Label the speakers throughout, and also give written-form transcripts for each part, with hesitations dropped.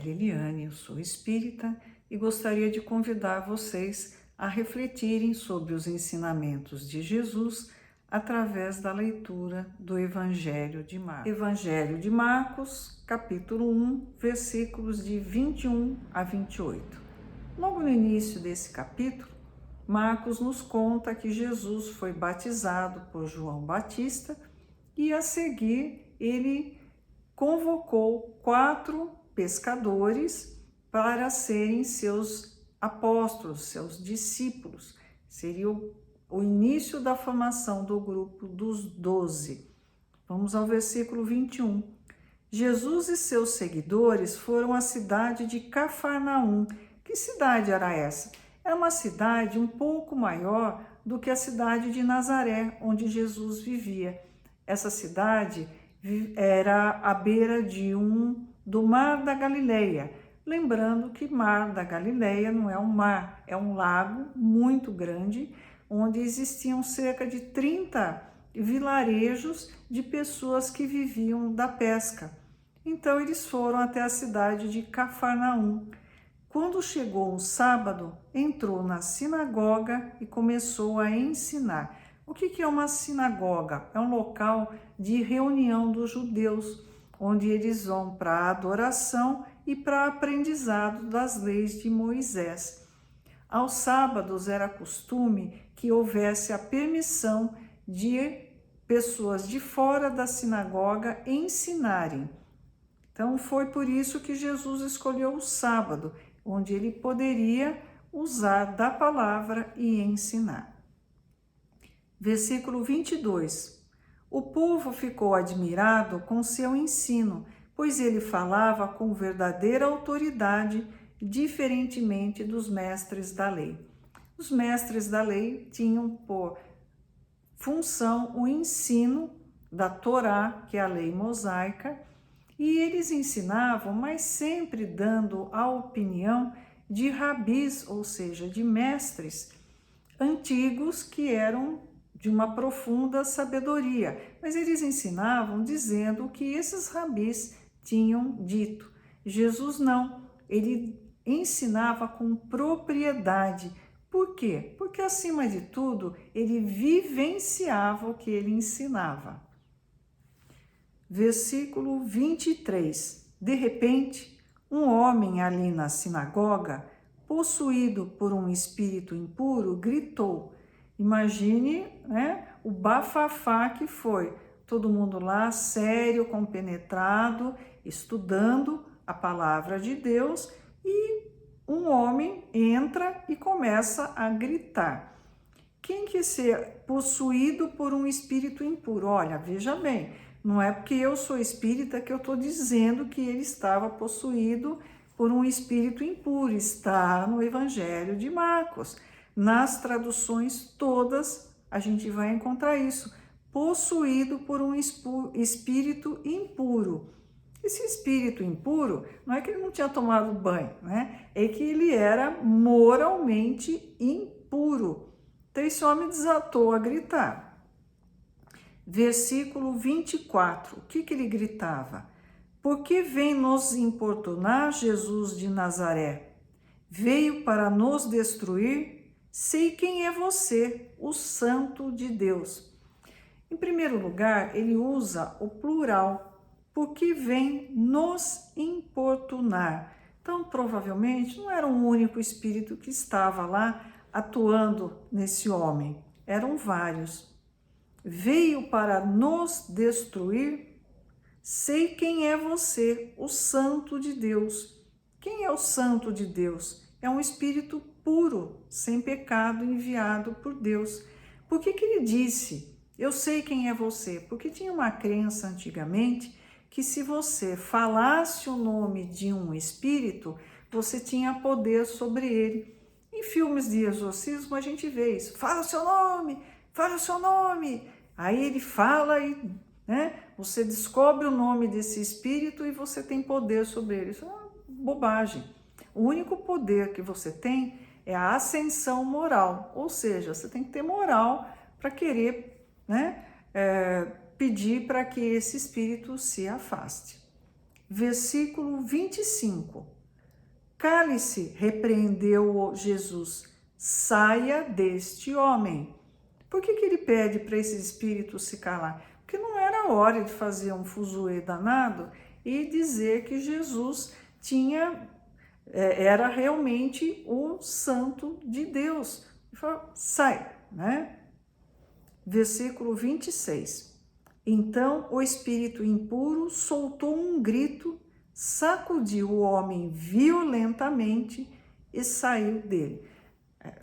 Speaker 1: é Liliane, eu sou espírita e gostaria de convidar vocês a refletirem sobre os ensinamentos de Jesus através da leitura do Evangelho de Marcos. Evangelho de Marcos, capítulo 1, versículos de 21 a 28. Logo no início desse capítulo, Marcos nos conta que Jesus foi batizado por João Batista e a seguir ele convocou 4 pescadores para serem seus apóstolos, seus discípulos. Seria o início da formação do grupo dos 12. Vamos ao versículo 21. Jesus e seus seguidores foram à cidade de Cafarnaum. Que cidade era essa? Era uma cidade um pouco maior do que a cidade de Nazaré, onde Jesus vivia. Essa cidade era à beira do Mar da Galileia. Lembrando que Mar da Galileia não é um mar, é um lago muito grande, onde existiam cerca de 30 vilarejos de pessoas que viviam da pesca. Então eles foram até a cidade de Cafarnaum. Quando chegou o sábado, entrou na sinagoga e começou a ensinar. O que é uma sinagoga? É um local de reunião dos judeus, onde eles vão para adoração e para aprendizado das leis de Moisés. Aos sábados era costume que houvesse a permissão de pessoas de fora da sinagoga ensinarem. Então foi por isso que Jesus escolheu o sábado, onde ele poderia usar da palavra e ensinar. Versículo 22. O povo ficou admirado com seu ensino, pois ele falava com verdadeira autoridade, diferentemente dos mestres da lei. Os mestres da lei tinham por função o ensino da Torá, que é a lei mosaica, e eles ensinavam, mas sempre dando a opinião de rabis, ou seja, de mestres antigos que eram de uma profunda sabedoria, mas eles ensinavam dizendo o que esses rabis tinham dito. Jesus não, ele ensinava com propriedade. Por quê? Porque, acima de tudo, ele vivenciava o que ele ensinava. Versículo 23. De repente, um homem ali na sinagoga, possuído por um espírito impuro, gritou. Imagine, o bafafá que foi. Todo mundo lá, sério, compenetrado, estudando a palavra de Deus, e um homem entra e começa a gritar. Quem quer ser possuído por um espírito impuro? Olha, veja bem, não é porque eu sou espírita que eu estou dizendo que ele estava possuído por um espírito impuro. Está no Evangelho de Marcos. Nas traduções todas a gente vai encontrar isso. Possuído por um espírito impuro. Esse espírito impuro não é que ele não tinha tomado banho, é que ele era moralmente impuro. Então esse homem desatou a gritar. Versículo 24, o que ele gritava? Por que vem nos importunar Jesus de Nazaré? Veio para nos destruir? Sei quem é você, o Santo de Deus. Em primeiro lugar, ele usa o plural, porque vem nos importunar. Então, provavelmente, não era um único espírito que estava lá atuando nesse homem, eram vários. Veio para nos destruir? Sei quem é você, o Santo de Deus. Quem é o Santo de Deus? É um espírito puro, sem pecado, enviado por Deus. Por que ele disse, eu sei quem é você? Porque tinha uma crença antigamente que se você falasse o nome de um espírito, você tinha poder sobre ele. Em filmes de exorcismo a gente vê isso, fala o seu nome, fala o seu nome. Aí ele fala e você descobre o nome desse espírito e você tem poder sobre ele. Isso é uma bobagem. O único poder que você tem é a ascensão moral, ou seja, você tem que ter moral para querer pedir para que esse espírito se afaste. Versículo 25. Cale-se, repreendeu Jesus, saia deste homem. Por que ele pede para esse espírito se calar? Porque não era hora de fazer um fuzuê danado e dizer que Jesus era realmente o santo de Deus. Ele falou, sai, né? Versículo 26. Então o espírito impuro soltou um grito, sacudiu o homem violentamente e saiu dele.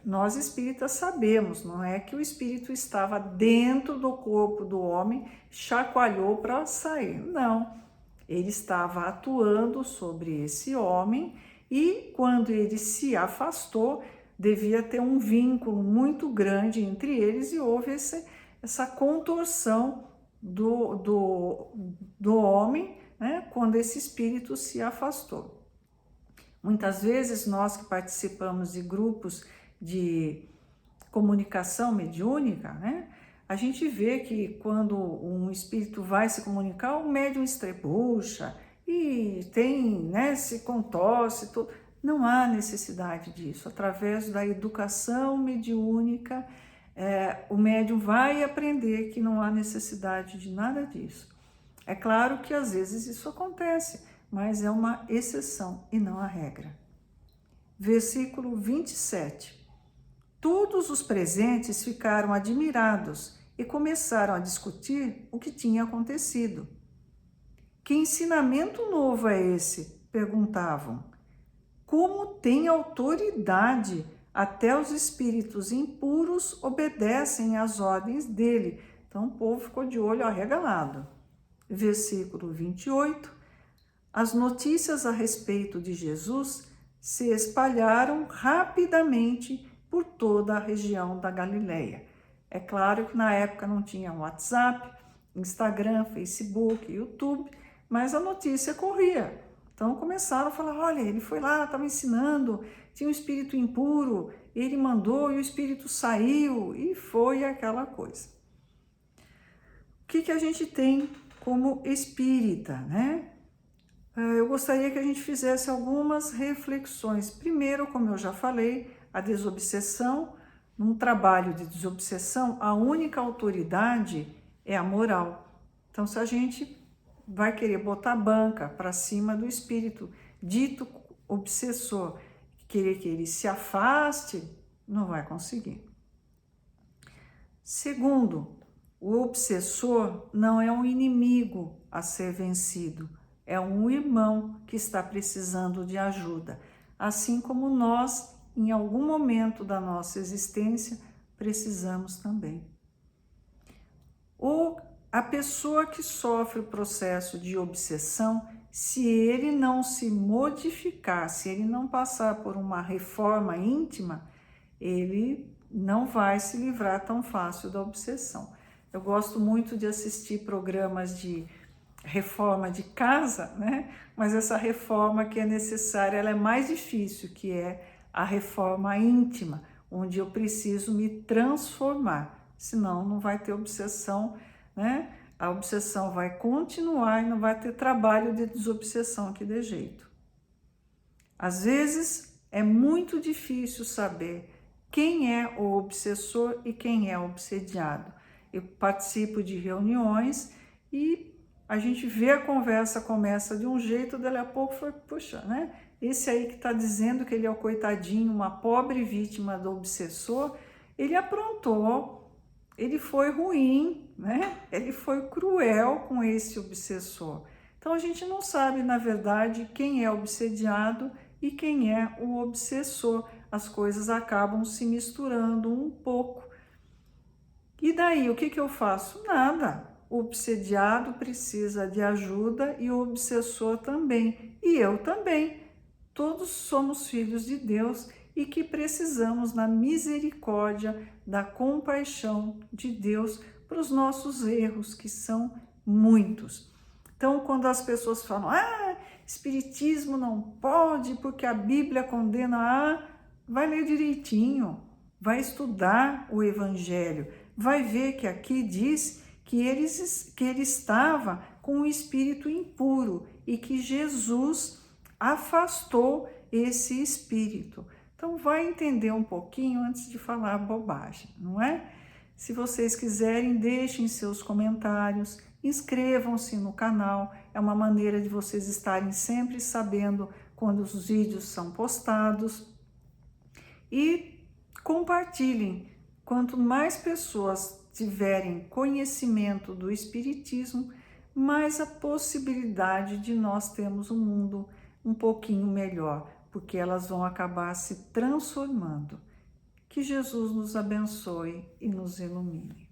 Speaker 1: Nós espíritas sabemos, não é que o espírito estava dentro do corpo do homem, chacoalhou para sair. Não, ele estava atuando sobre esse homem e quando ele se afastou, devia ter um vínculo muito grande entre eles e houve essa contorção do homem, né, quando esse espírito se afastou. Muitas vezes nós que participamos de grupos de comunicação mediúnica, né, a gente vê que quando um espírito vai se comunicar, o médium estrebucha e tem, né, se contorce, tudo. Não há necessidade disso. Através da educação mediúnica, o médium vai aprender que não há necessidade de nada disso. É claro que às vezes isso acontece, mas é uma exceção e não a regra. Versículo 27. Todos os presentes ficaram admirados e começaram a discutir o que tinha acontecido. Que ensinamento novo é esse? Perguntavam. Como tem autoridade? Até os espíritos impuros obedecem às ordens dele. Então o povo ficou de olho arregalado. Versículo 28. As notícias a respeito de Jesus se espalharam rapidamente por toda a região da Galileia. É claro que na época não tinha WhatsApp, Instagram, Facebook, YouTube, mas a notícia corria. Então começaram a falar, olha, ele foi lá, estava ensinando, tinha um espírito impuro, ele mandou e o espírito saiu, e foi aquela coisa. O que a gente tem como espírita, né? Eu gostaria que a gente fizesse algumas reflexões. Primeiro, como eu já falei, a desobsessão. Num trabalho de desobsessão, a única autoridade é a moral. Então, se a gente vai querer botar a banca para cima do espírito dito obsessor, querer que ele se afaste, não vai conseguir. Segundo, o obsessor não é um inimigo a ser vencido, é um irmão que está precisando de ajuda, assim como nós, em algum momento da nossa existência, precisamos também. Ou a pessoa que sofre o processo de obsessão, se ele não se modificar, se ele não passar por uma reforma íntima, ele não vai se livrar tão fácil da obsessão. Eu gosto muito de assistir programas de reforma de casa, né? Mas essa reforma que é necessária, ela é mais difícil, que é a reforma íntima, onde eu preciso me transformar, senão não vai ter obsessão, né? A obsessão vai continuar e não vai ter trabalho de desobsessão que dê jeito. Às vezes é muito difícil saber quem é o obsessor e quem é o obsediado. Eu participo de reuniões e a gente vê a conversa começa de um jeito, dali a pouco foi, puxa, né? Esse aí que está dizendo que ele é o coitadinho, uma pobre vítima do obsessor, ele aprontou, ele foi ruim, né? Ele foi cruel com esse obsessor. Então a gente não sabe, na verdade, quem é obsediado e quem é o obsessor. As coisas acabam se misturando um pouco. E daí, o que eu faço? Nada. O obsediado precisa de ajuda e o obsessor também. E eu também. Todos somos filhos de Deus e que precisamos da misericórdia, da compaixão de Deus para os nossos erros, que são muitos. Então, quando as pessoas falam, espiritismo não pode porque a Bíblia condena, vai ler direitinho, vai estudar o Evangelho, vai ver que aqui diz que ele estava com um espírito impuro e que Jesus afastou esse espírito. Então, vai entender um pouquinho antes de falar bobagem, não é? Se vocês quiserem, deixem seus comentários, inscrevam-se no canal, é uma maneira de vocês estarem sempre sabendo quando os vídeos são postados. E compartilhem. Quanto mais pessoas tiverem conhecimento do Espiritismo, mais a possibilidade de nós termos um mundo um pouquinho melhor, porque elas vão acabar se transformando. Que Jesus nos abençoe e nos ilumine.